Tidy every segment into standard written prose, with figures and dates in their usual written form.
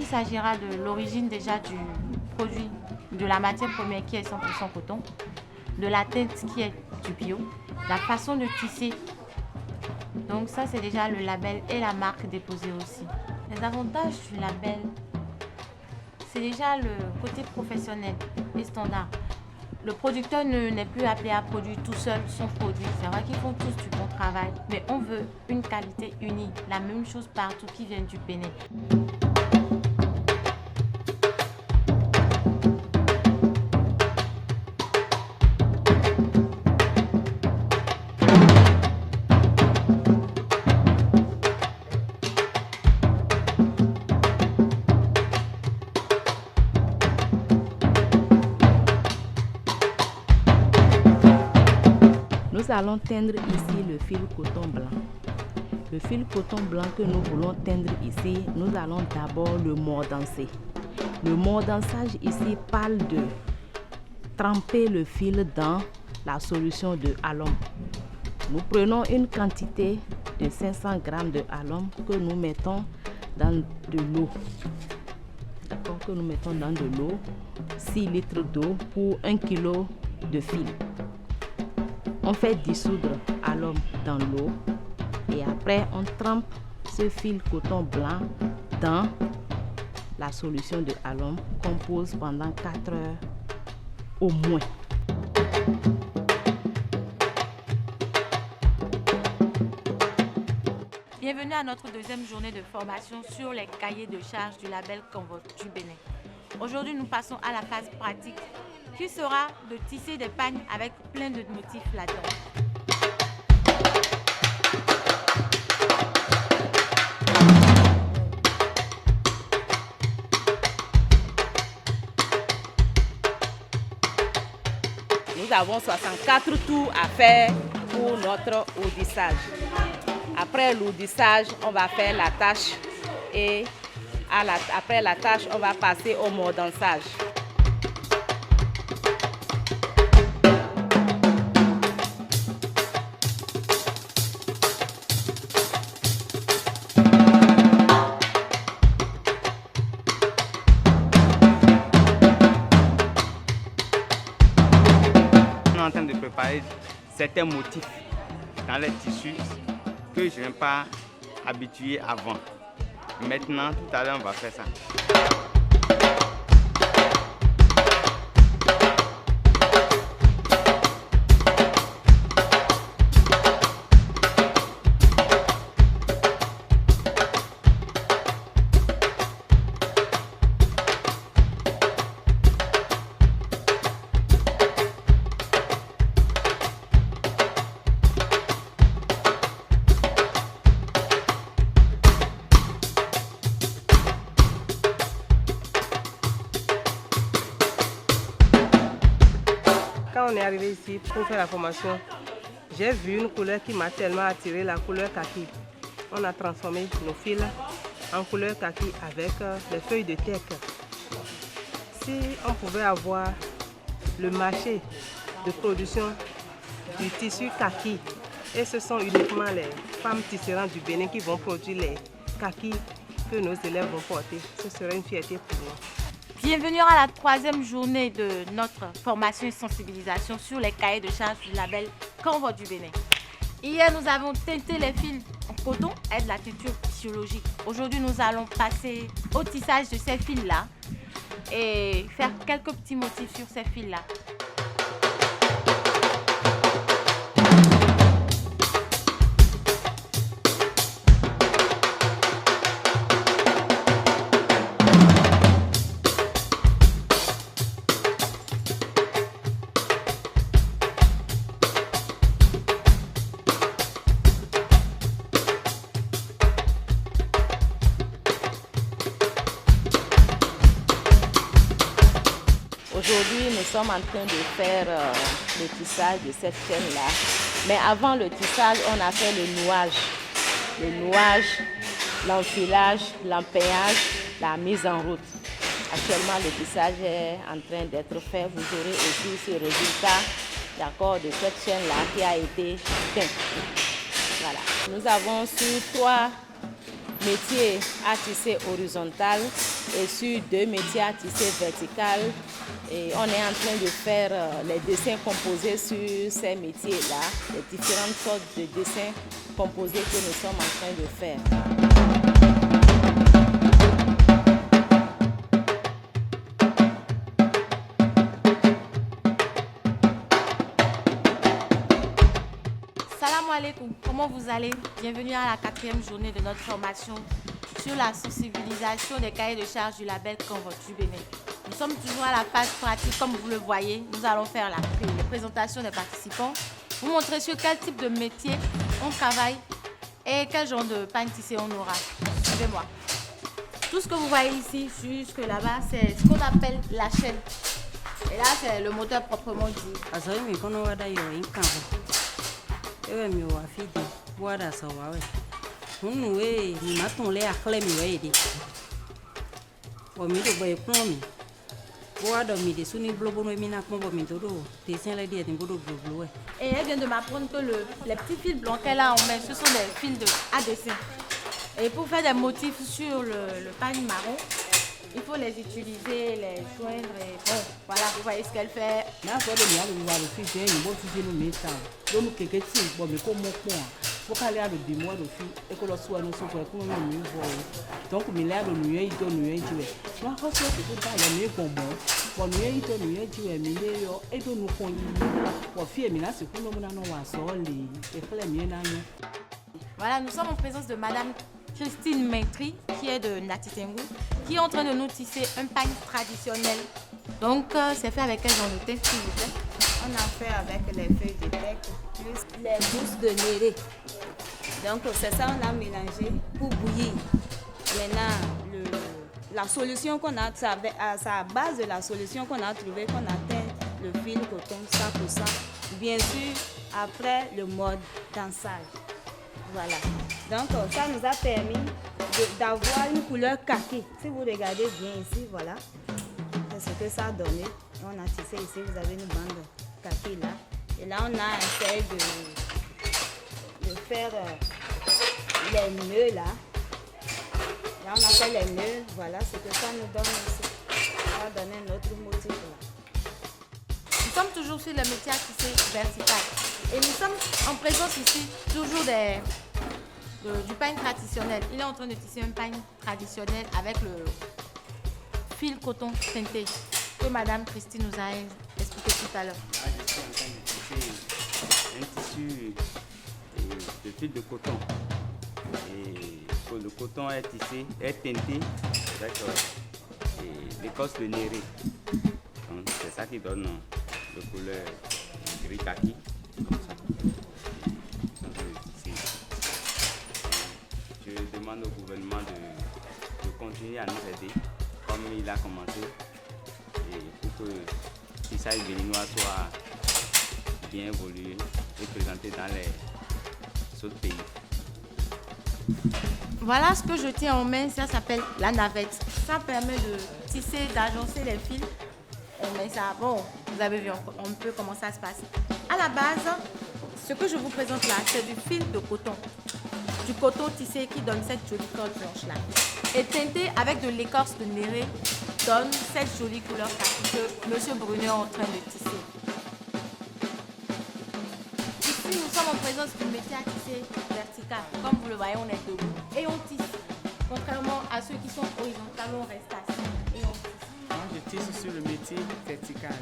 il s'agira de l'origine déjà du produit, de la matière première qui est 100% coton, de la teinte qui est du bio, la façon de tisser. Donc ça, c'est déjà le label et la marque déposée aussi. Les avantages du label, c'est déjà le côté professionnel et standard. Le producteur n'est plus appelé à produire tout seul son produit. C'est vrai qu'ils font tous du bon travail, mais on veut une qualité unie, la même chose partout qui vient du Bénin. Nous allons teindre ici le fil coton blanc. Le fil coton blanc que nous voulons teindre ici, nous allons d'abord le mordancer. Le mordançage ici parle de tremper le fil dans la solution de alum. Nous prenons une quantité de 500 g de alum que nous mettons dans de l'eau. D'accord, que nous mettons dans de l'eau, 6 litres d'eau pour 1 kg de fil. On fait dissoudre l'alum dans l'eau et après on trempe ce fil coton blanc dans la solution de alum qu'on pose pendant 4 heures au moins. Bienvenue à notre deuxième journée de formation sur les cahiers de charges du label Convo du Bénin. Aujourd'hui, nous passons à la phase pratique qui sera de tisser des pagnes avec plein de motifs là-dedans. Nous avons 64 tours à faire pour notre ourdissage. Après l'ourdissage, on va faire la tâche et après la tâche, on va passer au mordançage. On est en train de préparer certains motifs dans les tissus que je n'ai pas habitué avant. Maintenant, tout à l'heure, on va faire ça. Quand on est arrivé ici pour faire la formation, j'ai vu une couleur qui m'a tellement attiré, la couleur kaki. On a transformé nos fils en couleur kaki avec des feuilles de teck. Si on pouvait avoir le marché de production du tissu kaki, et ce sont uniquement les femmes tisserandes du Bénin qui vont produire les kakis que nos élèves vont porter, ce serait une fierté pour nous. Bienvenue à la troisième journée de notre formation et sensibilisation sur les cahiers de charges du label Convo du Bénin. Hier, nous avons teinté les fils en coton et de la teinture physiologique. Aujourd'hui, nous allons passer au tissage de ces fils-là et faire quelques petits motifs sur ces fils-là. Aujourd'hui, nous sommes en train de faire le tissage de cette chaîne-là. Mais avant le tissage, on a fait le nouage. Le nouage, l'enfilage, l'empeignage, la mise en route. Actuellement, le tissage est en train d'être fait. Vous aurez aussi ce résultat, d'accord, de cette chaîne-là qui a été teinte. Voilà. Nous avons sur 3 métiers à tisser horizontal. et sur 2 métiers à tisser vertical. Et on est en train de faire les dessins composés sur ces métiers-là, les différentes sortes de dessins composés que nous sommes en train de faire. Salam alaikum, comment vous allez? Bienvenue à la 4e journée de notre formation sur la sensibilisation des cahiers de charges du label Convoiture du Bénin. Nous sommes toujours à la phase pratique, comme vous le voyez. Nous allons faire les présentations des participants, vous montrer sur quel type de métier on travaille et quel genre de pagne tissé on aura. Suivez-moi. Tout ce que vous voyez ici, jusque là-bas, c'est ce qu'on appelle la chaîne. Et là, c'est le moteur proprement dit. Et elle vient de m'apprendre que les petits fils blancs qu'elle a en main, ce sont des fils à dessin. Et pour faire des motifs sur le pagne marron, il faut les utiliser, les joindre et bon, voilà, vous voyez ce qu'elle fait. Voilà, nous sommes en présence de Madame Christine Maitri, qui est de Natitengu, qui est en train de nous tisser un pagne traditionnel. Donc, c'est fait avec quel genre de thé, s'il vous plaît? On a fait avec les feuilles de teck plus les gousses de néré. Donc, c'est ça, on a mélangé pour bouillir. Maintenant, la solution qu'on a, à sa base de la solution qu'on a trouvée, qu'on a teint le fil coton 100%. Bien sûr, après le mode dansage. Voilà. Donc, ça nous a permis d'avoir une couleur kaki. Si vous regardez bien ici, voilà. C'est ce que ça a donné. On a tissé ici, vous avez une bande kaki là. Et là, on a essayé de faire les nœuds là. Là, on a fait les nœuds. Voilà ce que ça nous donne ici. Ça va donner notre motif là. Nous sommes toujours sur le métier à tisser vertical. Et nous sommes en présence ici toujours du pagne traditionnel. Il est en train de tisser un pagne traditionnel avec le fil coton teinté que Madame Christine nous a expliqué tout à l'heure. Là, je suis en train de tisser un tissu de fil de coton. Et le coton est teinté avec l'écorce de néré. Donc c'est ça qui donne la couleur gris kaki. Comme ça. Je demande au gouvernement de continuer à nous aider comme il a commencé et pour que le tissage béninois soit bien évolué et présenté dans les autres pays. Voilà ce que je tiens en main, ça s'appelle la navette. Ça permet de tisser, d'agencer les fils. On met ça, bon, vous avez vu un peu comment ça se passe. À la base, ce que je vous présente là, c'est du fil de coton. Du coton tissé qui donne cette jolie colle blanche là. Et teinté avec de l'écorce de néré donne cette jolie couleur que M. Brunet est en train de tisser. Ici, nous sommes en présence du métier à tisser vertical. Comme vous le voyez, on est debout et on tisse. Contrairement à ceux qui sont horizontaux, on reste assis et on tisse. Moi, je tisse sur le métier vertical.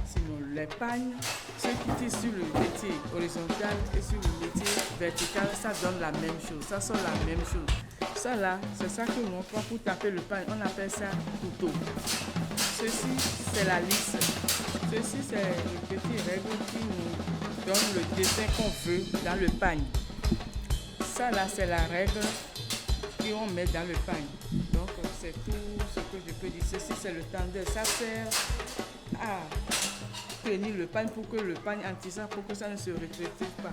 Sinon, les pagnes, ceux qui tissent sur le métier horizontal et sur le métier vertical, ça donne la même chose, ça sort la même chose. Ça là, c'est ça que l'on prend pour taper le pagne, on appelle ça couteau. Ceci, c'est la lisse. Ceci, c'est le petit règle qui nous donne le dessin qu'on veut dans le pagne. Ça là, c'est la règle qu'on met dans le pagne. Donc, c'est tout ce que je peux dire. Ceci, c'est le tendeur. Ça sert à tenir le pagne pour que le pagne en tissant, pour que ça ne se rétrécisse pas.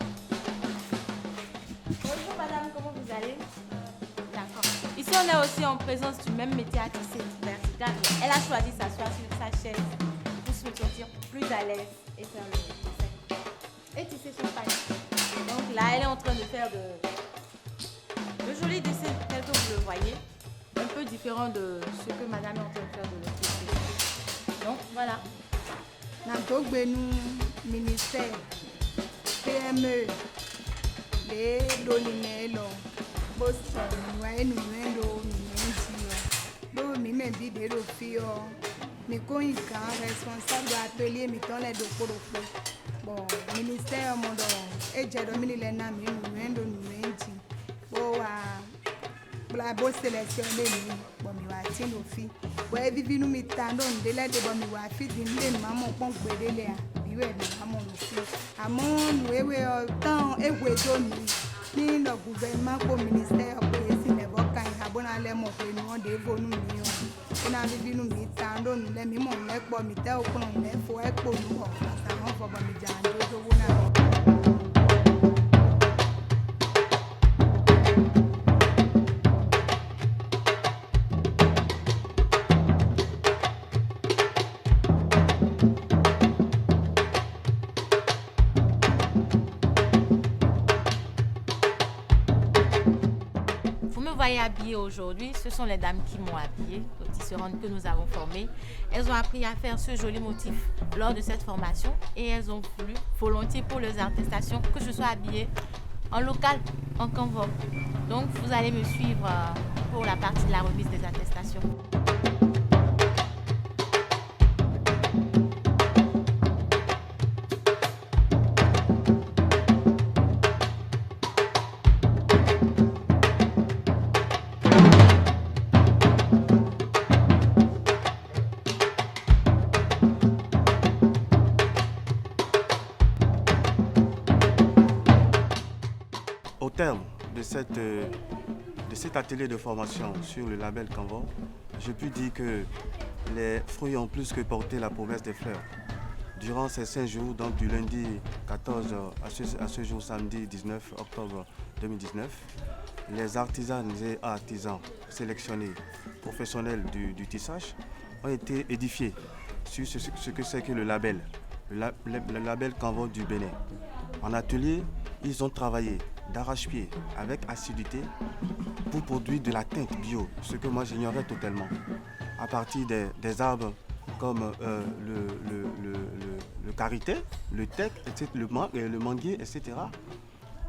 Bonjour madame, comment vous allez? D'accord. Ici, on est aussi en présence du même métier à tisser vertical. Elle a choisi de s'asseoir sur sa chaise pour se sentir plus à l'aise et faire le dessin. Et tisser son pagne. Et donc là, elle est en train de faire de jolis dessins, tels que vous le voyez. un peu différent de ce que madame est en train de faire de l'autre côté. Donc voilà. Nagogbe nous ministère PME les dolinelo Boston wa enu endo ni do mi me bi de do fi o mi ko nkan responsable atelier mi ton le do poropo bon ministère mo do e je do mi le na mi nu endo ni enti bo wa bla bo sélectionné mi bon mi wa tin do fi bo e vivi nu mi tando ndele de bon mi wa fi din le ma mo pon gbedele a biwe ni ma mo lo fi àmọ́ nu ewe tan ewe do ni le gouvernement ko ministère ko esi le bo kan abona le mo pe ni won de vonu mi o na vivi nu mi tando nu le mi mo le po mi te okun le fo e po nu o ta won fo bo mi jan do wo na. Habillées aujourd'hui, ce sont les dames qui m'ont habillée, les tisserandes que nous avons formées. Elles ont appris à faire ce joli motif lors de cette formation et elles ont voulu volontiers pour leurs attestations que je sois habillée en local, en Canva. Donc vous allez me suivre pour la partie de la remise des attestations. Au terme de cet atelier de formation sur le label Canva, je puis dire que les fruits ont plus que porté la promesse des fleurs. Durant ces 5 jours, donc du lundi 14 à ce jour samedi 19 octobre 2019, les artisanes et artisans sélectionnés professionnels du tissage ont été édifiés sur ce que c'est que le label Canva du Bénin. En atelier, ils ont travaillé d'arrache-pied avec assiduité pour produire de la teinte bio, ce que moi j'ignorais totalement, à partir des arbres comme le karité, le teck, le manguier, etc.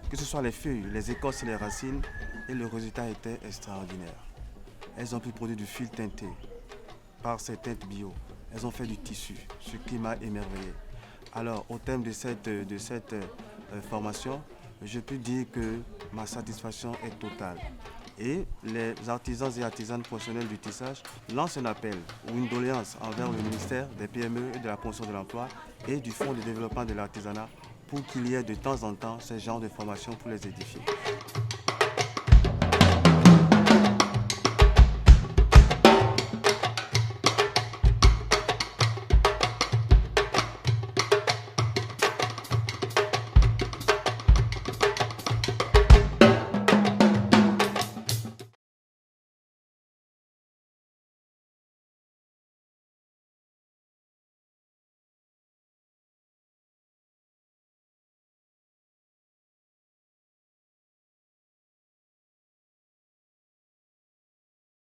Que ce soit les feuilles, les écorces et les racines, et le résultat était extraordinaire. Elles ont pu produire du fil teinté par ces teintes bio. Elles ont fait du tissu, ce qui m'a émerveillé. Alors, au terme de cette formation, je peux dire que ma satisfaction est totale. Et les artisans et artisanes professionnels du tissage lancent un appel ou une doléance envers le ministère des PME et de la promotion de l'emploi et du Fonds de développement de l'artisanat pour qu'il y ait de temps en temps ce genre de formation pour les édifier.